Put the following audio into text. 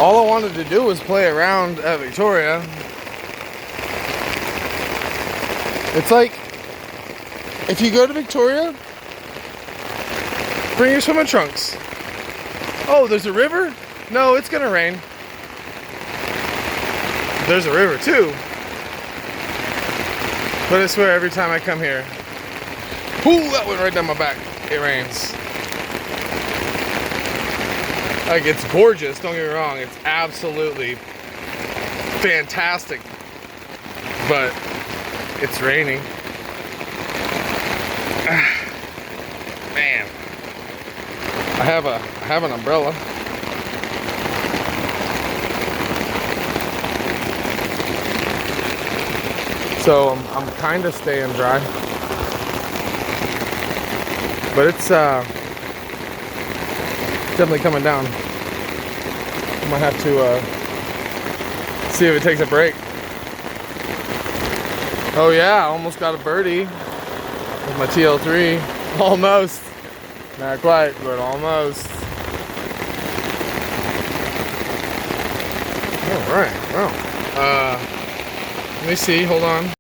All I wanted to do was play around at Victoria. It's like, if you go to Victoria, bring your swimming trunks. Oh, there's a river? No, it's gonna rain. There's a river too. But I swear every time I come here, ooh, that went right down my back. It rains. Like, it's gorgeous, don't get me wrong. It's absolutely fantastic. But it's raining. Man. I have an umbrella. So I'm kind of staying dry. But it's definitely coming down. I might have to see if it takes a break. Oh yeah, almost got a birdie with my TL3. Almost. Not quite, but almost. Alright, well. Let me see, hold on.